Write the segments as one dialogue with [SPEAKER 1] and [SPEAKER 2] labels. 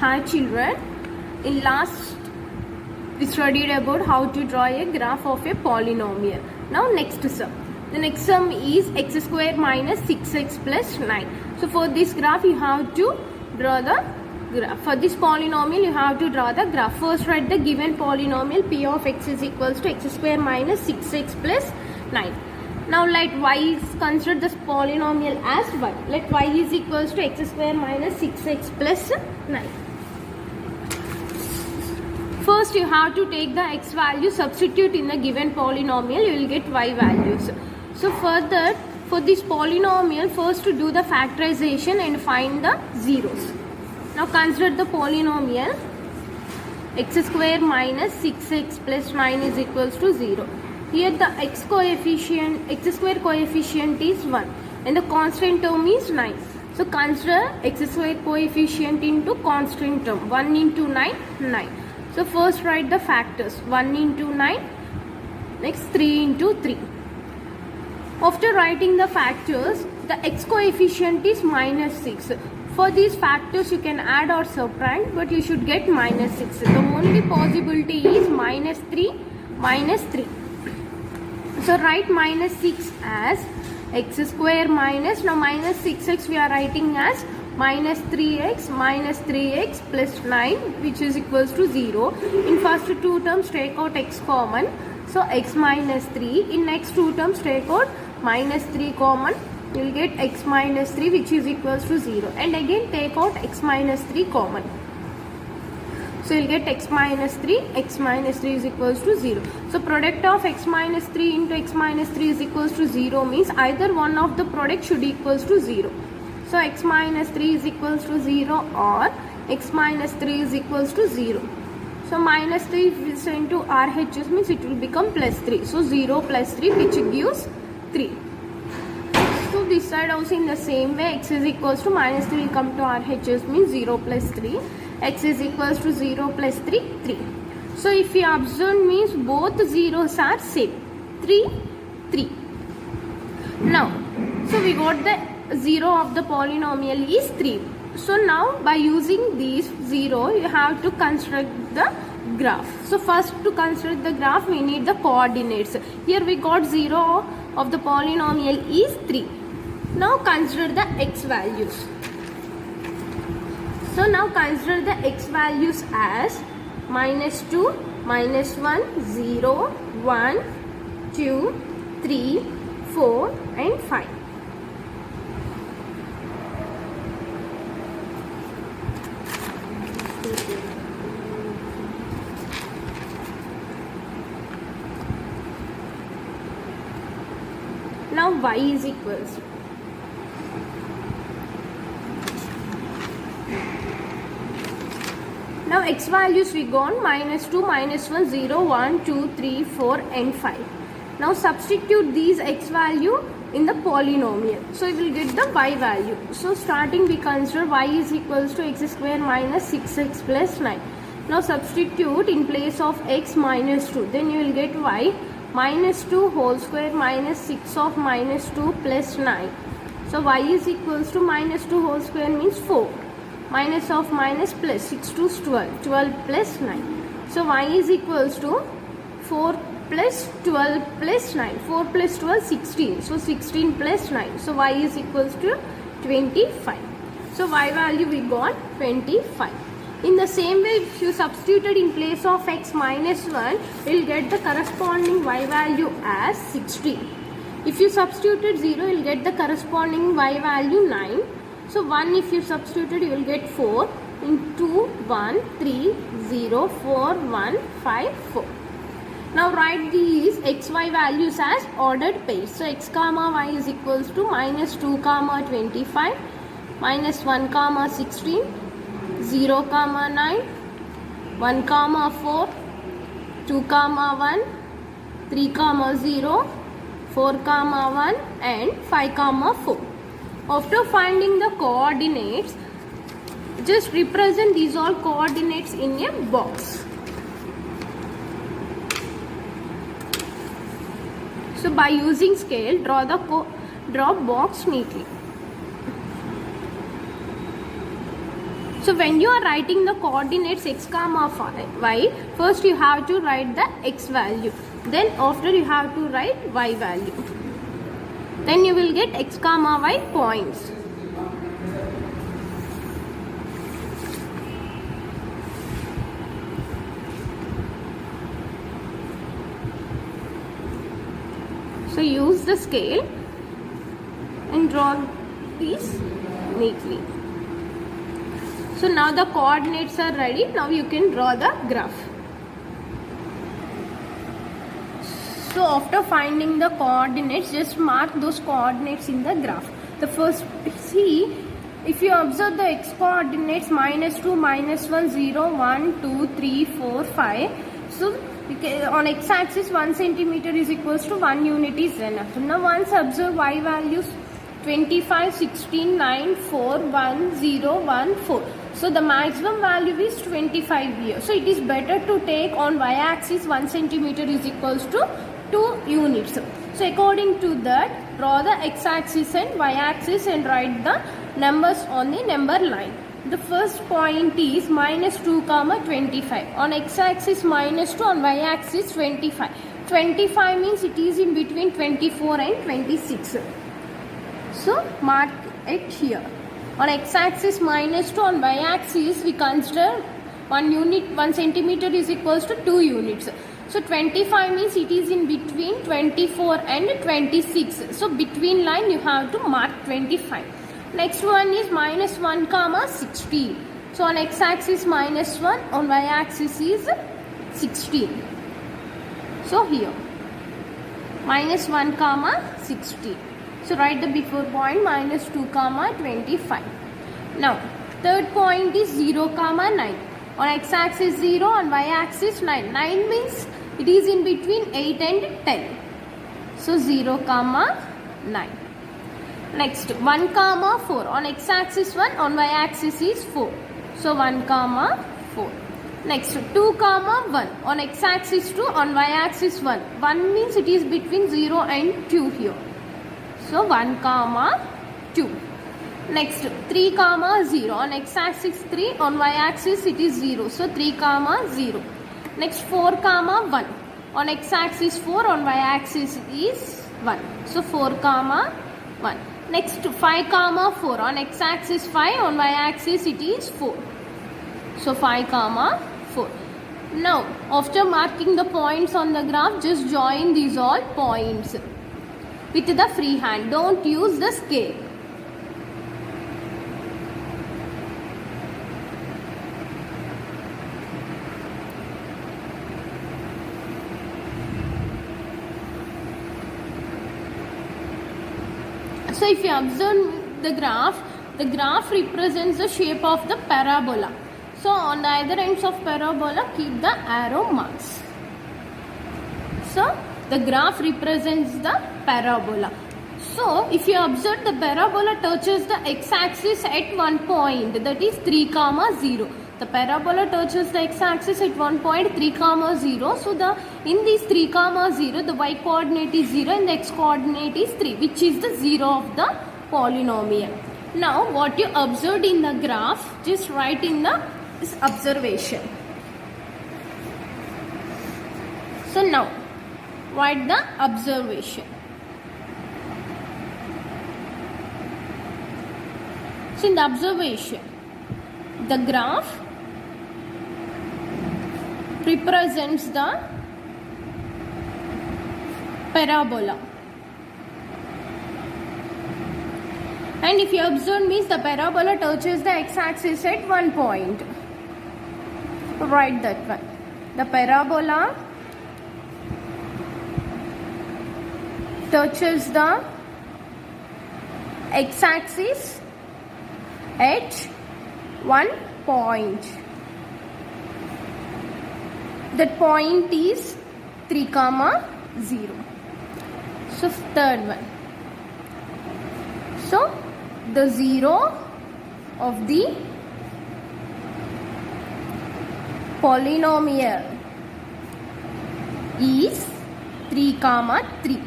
[SPEAKER 1] Hi children, in last we studied about how to draw a graph of a polynomial. Now next sum. The next sum is x square minus 6x plus 9. So for this graph you have to draw the graph. For this polynomial you have to draw the graph. First write the given polynomial p of x is equals to x square minus 6x plus 9. Now let y is considered this polynomial as y. Let y is equals to x square minus 6x plus 9. First you have to take the x value, substitute in the given polynomial, you will get y values. So further, for this polynomial, first to do the factorization and find the zeros. Now consider the polynomial x square minus 6x plus 9 is equals to 0. Here the x square coefficient is 1 and the constant term is 9. So consider x square coefficient into constant term. 1 into 9, 9. So first write the factors. 1 into 9, next 3 into 3. After writing the factors, the x coefficient is minus 6. For these factors you can add or subtract, but you should get minus 6. The only possibility is minus 3, minus 3. So write minus 6 as x square minus, now minus 6x we are writing as minus 3x plus 9, which is equals to 0. In first two terms take out x common, so x minus 3. In next two terms take out minus 3 common, you will get x minus 3, which is equals to 0. And again take out x minus 3 common. So you will get x minus 3 is equals to 0. So product of x minus 3 into x minus 3 is equals to 0 means either one of the product should equals to 0. So x minus 3 is equals to 0 or x minus 3 is equals to 0. So minus 3 is sent to RHS means it will become plus 3. So 0 plus 3 which gives 3. So this side also in the same way x is equals to minus 3 will come to RHS means 0 plus 3. X is equals to 0 plus 3, 3. So if you observe means both zeros are same. 3, 3. Now, so we got the 0 of the polynomial is 3. So now by using these 0 you have to construct the graph. So first to construct the graph we need the coordinates. Here we got 0 of the polynomial is 3. Now consider the x values. So now consider the x values as minus 2, minus 1, 0, 1, 2, 3, 4 and 5. Now y is equals. Now x values we got minus 2, minus 1, 0, 1, 2, 3, 4 and 5. Now substitute these x value in the polynomial. So you will get the y value. So starting we consider y is equals to x square minus 6x plus 9. Now substitute in place of x minus 2. Then you will get y minus 2 whole square minus 6 of minus 2 plus 9. So y is equals to minus 2 whole square means 4. Minus of minus plus 6 to 12. 12 plus 9. So y is equals to 4 plus 12 plus 9. 4 plus 12 16. So 16 plus 9. So y is equals to 25. So y value we got 25. In the same way if you substituted in place of x minus 1 you will get the corresponding y value as 16. If you substituted 0 you will get the corresponding y value 9. So 1 if you substituted you will get 4 into 1, 3, 0, 4, 1, 5, 4. Now write these xy values as ordered pairs. So x comma y is equals to minus 2 comma 25, minus 1 comma 16, 0 comma 9, 1 comma 4, 2 comma 1, 3 comma 0, 4 comma 1 and 5 comma 4. After finding the coordinates, just represent these all coordinates in a box. So by using scale, draw box neatly. So when you are writing the coordinates x comma y, first you have to write the x value. Then after you have to write y value. Then you will get x comma y points. So use the scale and draw these neatly. So now the coordinates are ready. Now you can draw the graph. So after finding the coordinates, just mark those coordinates in the graph. The first, see, if you observe the x coordinates -2, -1, 0, 1, 2, 3, 4, 5. So on x axis 1 centimeter is equals to 1 unit is enough. Now once observe y values 25, 16, 9, 4, 1, 0, 1, 4. So the maximum value is 25 here. So it is better to take on y axis 1 centimeter is equals to 2 units. So according to that, draw the x axis and y axis and write the numbers on the number line. The first point is -2, 25. On x axis -2, on y axis 25. 25 means it is in between 24 and 26. So mark it here. On x axis -2, on y axis we consider 1 centimeter is equals to 2 units. So 25 means it is in between 24 and 26. So between line you have to mark 25. Next one is -1, 16. So on x axis -1, on y axis is 16. So here -1, 16. So write the before point -2, 25. Now third point is 0, 9. On x axis 0, on y axis 9. 9 means it is in between 8 and 10. So 0, 9. Next 1, 4. On x axis 1, on y axis is 4. So 1, 4. Next 2, 1. On x axis 2, on y axis 1. 1 means it is between 0 and 2 here. So 1, 2. Next 3, 0. On x axis 3, on y axis it is 0. So 3, 0. Next 4, 1. On x axis 4, on y axis is 1. So 4, 1. Next 5, 4. On x axis 5, on y axis it is 4. So 5, 4. Now after marking the points on the graph, just join these all points with the free hand. Don't use the scale. So if you observe the graph represents the shape of the parabola. So on the either ends of parabola, keep the arrow marks. So the graph represents the parabola. So if you observe, the parabola touches the x-axis at one point, that is 3, 0. The parabola touches the x-axis at one point 3, 0. So in this 3, 0, the y coordinate is 0 and the x coordinate is 3, which is the 0 of the polynomial. Now what you observed in the graph, just write in this observation. So now write the observation. So in the observation, the graph represents the parabola. And if you observe, means the parabola touches the x-axis at one point. Write that one. The parabola touches the x-axis at one point. That point is 3, 0. So third one. So the 0 of the polynomial is 3, 3.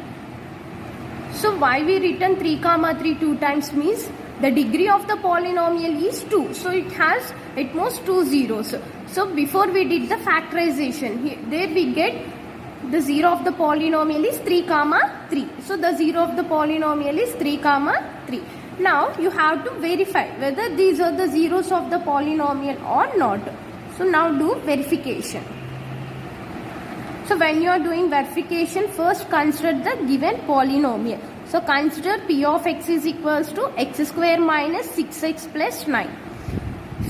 [SPEAKER 1] So why we written 3 comma 3 two times means the degree of the polynomial is 2. So it has at most 2 zeros. So before we did the factorization, there we get the 0 of the polynomial is 3 comma 3. So the 0 of the polynomial is 3 comma 3. Now you have to verify whether these are the zeros of the polynomial or not. So now do verification. So when you are doing verification, first consider the given polynomial. So consider p of x is equals to x square minus 6x plus 9.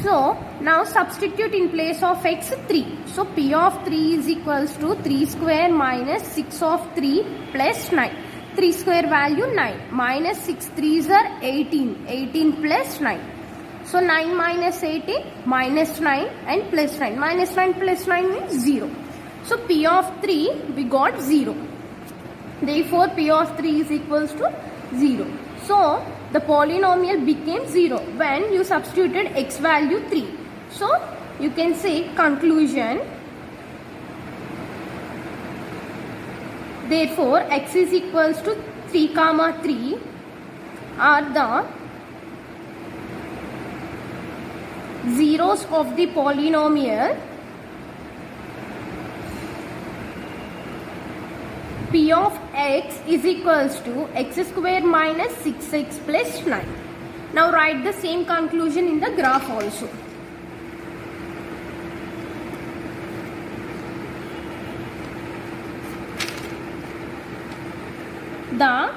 [SPEAKER 1] So now substitute in place of x 3. So p of 3 is equals to 3 square minus 6 of 3 plus 9. 3 square value 9 minus 6 3s are 18. 18 plus 9. So 9 minus 18 minus 9 and plus 9. Minus 9 plus 9 means 0. So p of 3 we got 0. Therefore p of 3 is equals to 0. So the polynomial became 0 when you substituted x value 3. So you can say conclusion. Therefore x is equals to 3 comma 3 are the zeros of the polynomial p of x is equals to x square minus 6x plus 9. Now write the same conclusion in the graph also. The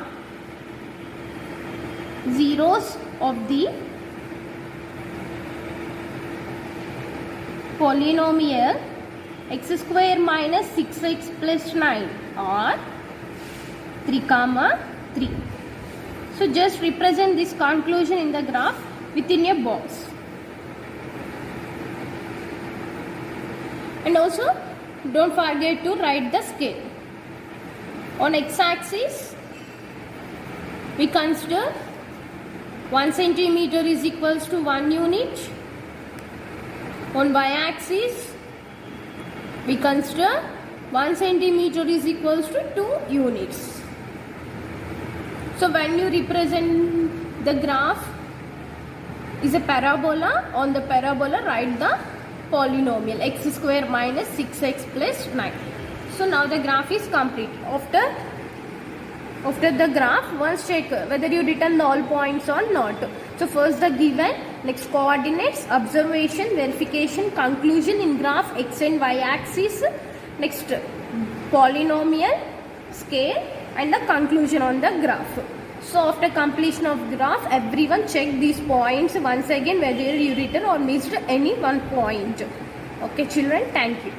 [SPEAKER 1] zeros of the polynomial x square minus 6x plus 9 are 3 comma 3. So just represent this conclusion in the graph within a box. And also don't forget to write the scale. On x-axis we consider 1 centimeter is equals to 1 unit. On y-axis we consider 1 centimeter is equals to 2 units. So when you represent the graph is a parabola, on the parabola write the polynomial x square minus 6x plus 9. So now the graph is complete. After the graph, once check whether you written all points or not. So first the given, next coordinates, observation, verification, conclusion in graph x and y axis, next polynomial, scale and the conclusion on the graph. So after completion of graph, everyone check these points once again whether you written or missed any one point. Okay children, thank you.